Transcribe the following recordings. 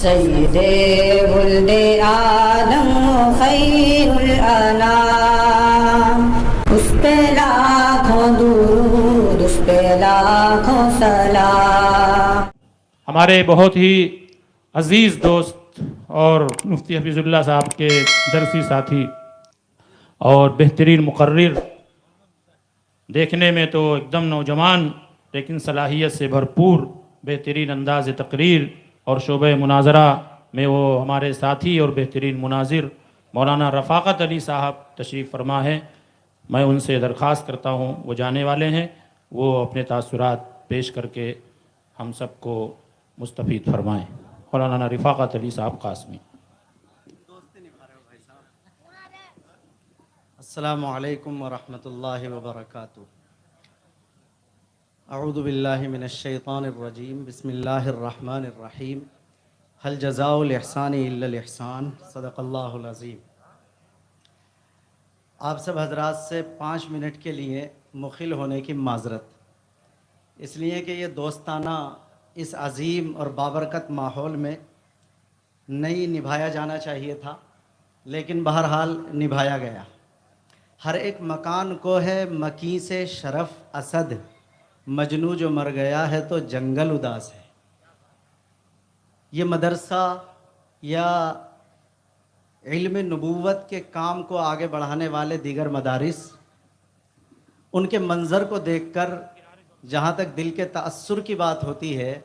سید ولد آدم خیر الانام، اس پہ لاکھوں درود، اس پہ لاکھوں سلام۔ ہمارے بہت ہی عزیز دوست اور مفتی حفیظ اللہ صاحب کے درسی ساتھی اور بہترین مقرر، دیکھنے میں تو ایک دم نوجوان لیکن صلاحیت سے بھرپور بہترین انداز تقریر اور شعبہ مناظرہ میں وہ ہمارے ساتھی اور بہترین مناظر مولانا رفاقت علی صاحب تشریف فرما ہے۔ میں ان سے درخواست کرتا ہوں، وہ جانے والے ہیں، وہ اپنے تاثرات پیش کر کے ہم سب کو مستفید فرمائیں۔ مولانا رفاقت علی صاحب قاسمی۔ السلام علیکم ورحمۃ اللہ وبرکاتہ۔ اعوذ باللہ من الشیطان الرجیم، بسم اللہ الرحمن الرحیم۔ هل جزاء الاحسان الا الاحسان، صدق اللہ العظیم۔ آپ سب حضرات سے 5 منٹ کے لیے مخل ہونے کی معذرت، اس لیے کہ یہ دوستانہ اس عظیم اور بابرکت ماحول میں نہیں نبھایا جانا چاہیے تھا، لیکن بہرحال نبھایا گیا۔ ہر ایک مکان کو ہے مکی سے شرف اسد، مجنو جو مر گیا ہے تو جنگل اداس ہے۔ یہ مدرسہ یا علم نبوت کے کام کو آگے بڑھانے والے دیگر مدارس، ان کے منظر کو دیکھ کر جہاں تک دل کے تأثر کی بات ہوتی ہے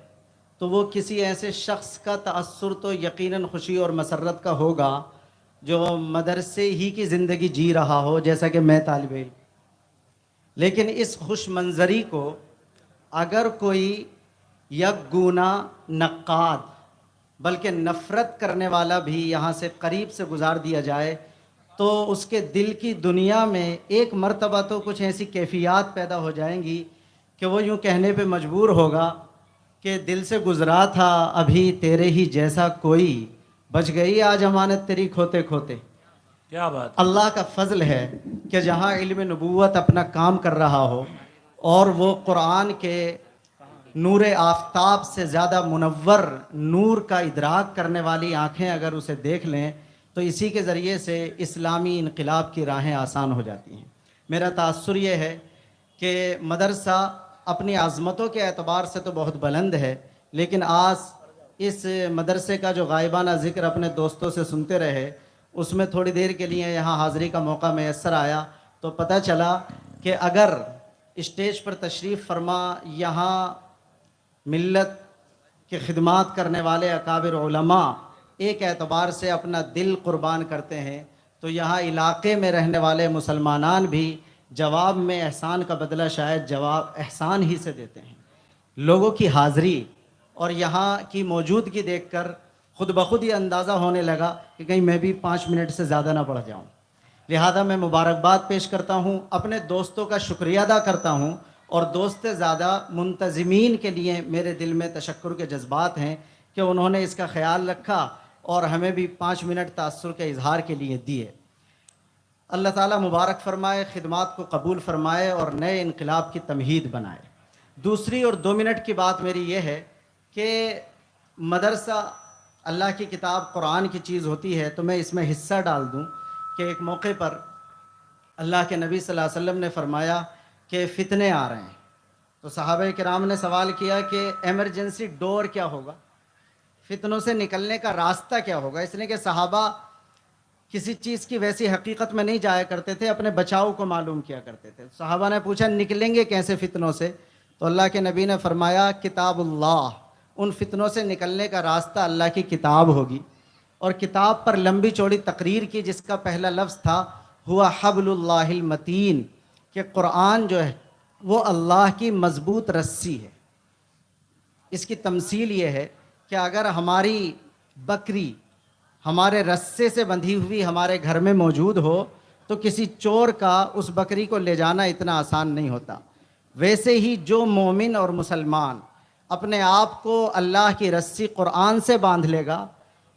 تو وہ کسی ایسے شخص کا تأثر تو یقیناً خوشی اور مسرت کا ہوگا جو مدرسے ہی کی زندگی جی رہا ہو، جیسا کہ میں طالب علم۔ لیکن اس خوش منظری کو اگر کوئی یک گونا نقاد بلکہ نفرت کرنے والا بھی یہاں سے قریب سے گزار دیا جائے تو اس کے دل کی دنیا میں ایک مرتبہ تو کچھ ایسی کیفیات پیدا ہو جائیں گی کہ وہ یوں کہنے پہ مجبور ہوگا کہ دل سے گزرا تھا ابھی تیرے ہی جیسا کوئی، بچ گئی آج امانت تیری کھوتے کھوتے۔ کیا بات! اللہ کا فضل ہے کہ جہاں علم نبوت اپنا کام کر رہا ہو اور وہ قرآن کے نور آفتاب سے زیادہ منور نور کا ادراک کرنے والی آنکھیں اگر اسے دیکھ لیں تو اسی کے ذریعے سے اسلامی انقلاب کی راہیں آسان ہو جاتی ہیں۔ میرا تاثر یہ ہے کہ مدرسہ اپنی عظمتوں کے اعتبار سے تو بہت بلند ہے، لیکن آج اس مدرسے کا جو غائبانہ ذکر اپنے دوستوں سے سنتے رہے، اس میں تھوڑی دیر کے لیے یہاں حاضری کا موقع میسر آیا تو پتہ چلا کہ اگر اسٹیج پر تشریف فرما یہاں ملت کے خدمات کرنے والے اکابر علماء ایک اعتبار سے اپنا دل قربان کرتے ہیں تو یہاں علاقے میں رہنے والے مسلمانان بھی جواب میں احسان کا بدلہ شاید جواب احسان ہی سے دیتے ہیں۔ لوگوں کی حاضری اور یہاں کی موجودگی دیکھ کر خود بخود یہ اندازہ ہونے لگا کہ کہیں میں بھی 5 منٹ سے زیادہ نہ بڑھ جاؤں، لہذا میں مبارکباد پیش کرتا ہوں، اپنے دوستوں کا شکریہ ادا کرتا ہوں، اور دوست زیادہ منتظمین کے لیے میرے دل میں تشکر کے جذبات ہیں کہ انہوں نے اس کا خیال رکھا اور ہمیں بھی 5 منٹ تأثر کے اظہار کے لیے دیے۔ اللہ تعالیٰ مبارک فرمائے، خدمات کو قبول فرمائے اور نئے انقلاب کی تمہید بنائے۔ دوسری اور 2 منٹ کی بات میری یہ ہے کہ مدرسہ اللہ کی کتاب قرآن کی چیز ہوتی ہے تو میں اس میں حصہ ڈال دوں کہ ایک موقع پر اللہ کے نبی صلی اللہ علیہ وسلم نے فرمایا کہ فتنے آ رہے ہیں، تو صحابہ کرام نے سوال کیا کہ ایمرجنسی ڈور کیا ہوگا، فتنوں سے نکلنے کا راستہ کیا ہوگا؟ اس لیے کہ صحابہ کسی چیز کی ویسی حقیقت میں نہیں جایا کرتے تھے، اپنے بچاؤ کو معلوم کیا کرتے تھے۔ صحابہ نے پوچھا نکلیں گے کیسے فتنوں سے؟ تو اللہ کے نبی نے فرمایا کتاب اللہ، ان فتنوں سے نکلنے کا راستہ اللہ کی کتاب ہوگی، اور کتاب پر لمبی چوڑی تقریر کی جس کا پہلا لفظ تھا ہوا حبل اللہ المتین، کہ قرآن جو ہے وہ اللہ کی مضبوط رسی ہے۔ اس کی تمثیل یہ ہے کہ اگر ہماری بکری ہمارے رسے سے بندھی ہوئی ہمارے گھر میں موجود ہو تو کسی چور کا اس بکری کو لے جانا اتنا آسان نہیں ہوتا، ویسے ہی جو مومن اور مسلمان اپنے آپ کو اللہ کی رسی قرآن سے باندھ لے گا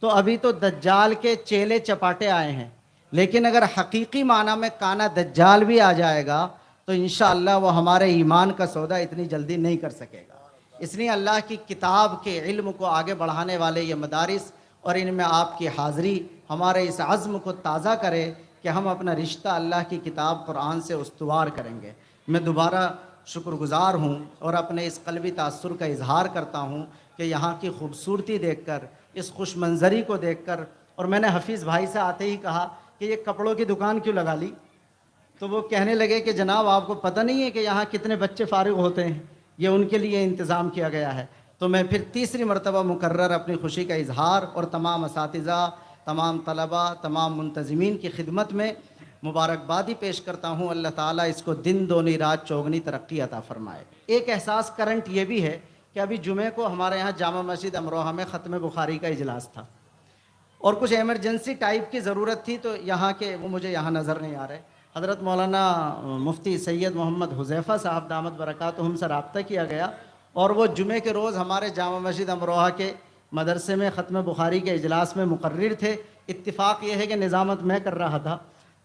تو ابھی تو دجال کے چیلے چپاٹے آئے ہیں، لیکن اگر حقیقی معنی میں کانا دجال بھی آ جائے گا تو انشاءاللہ وہ ہمارے ایمان کا سودا اتنی جلدی نہیں کر سکے گا۔ اس لیے اللہ کی کتاب کے علم کو آگے بڑھانے والے یہ مدارس اور ان میں آپ کی حاضری ہمارے اس عزم کو تازہ کرے کہ ہم اپنا رشتہ اللہ کی کتاب قرآن سے استوار کریں گے۔ میں دوبارہ شکر گزار ہوں اور اپنے اس قلبی تاثر کا اظہار کرتا ہوں کہ یہاں کی خوبصورتی دیکھ کر، اس خوش منظری کو دیکھ کر، اور میں نے حفیظ بھائی سے آتے ہی کہا کہ یہ کپڑوں کی دکان کیوں لگا لی؟ تو وہ کہنے لگے کہ جناب آپ کو پتہ نہیں ہے کہ یہاں کتنے بچے فارغ ہوتے ہیں، یہ ان کے لیے انتظام کیا گیا ہے۔ تو میں پھر تیسری مرتبہ مکرر اپنی خوشی کا اظہار اور تمام اساتذہ، تمام طلباء، تمام منتظمین کی خدمت میں مبارکبادی پیش کرتا ہوں۔ اللہ تعالیٰ اس کو دن دونی رات چوگنی ترقی عطا فرمائے۔ ایک احساس کرنٹ یہ بھی ہے کہ ابھی جمعے کو ہمارے یہاں جامع مسجد امروہہ میں ختم بخاری کا اجلاس تھا اور کچھ ایمرجنسی ٹائپ کی ضرورت تھی، تو یہاں کے وہ مجھے یہاں نظر نہیں آ رہے۔ حضرت مولانا مفتی سید محمد حذیفہ صاحب دامت برکاتہم سے رابطہ کیا گیا اور وہ جمعے کے روز ہمارے جامع مسجد امروہہ کے مدرسے میں ختم بخاری کے اجلاس میں مقرر تھے۔ اتفاق یہ ہے کہ نظامت میں کر رہا تھا،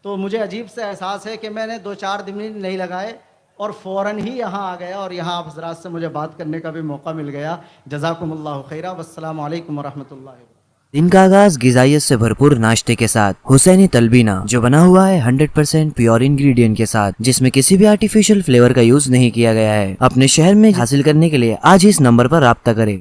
تو مجھے عجیب سے احساس ہے کہ میں نے 2-4 دن نہیں لگائے اور فوراً ہی یہاں آ گیا اور یہاں آپ حضرات سے مجھے بات کرنے کا بھی موقع مل گیا۔ جزاکم اللہ خیرہ، والسلام علیکم ورحمۃ اللہ وبرکاتہ۔ دن کا آغاز غذائیت سے بھرپور ناشتے کے ساتھ حسینی تلبینہ، جو بنا ہوا ہے 100% پیور انگریڈینٹ کے ساتھ، جس میں کسی بھی آرٹیفیشل فلیور کا یوز نہیں کیا گیا ہے، اپنے شہر میں حاصل کرنے کے لیے آج اس نمبر پر رابطہ کریں۔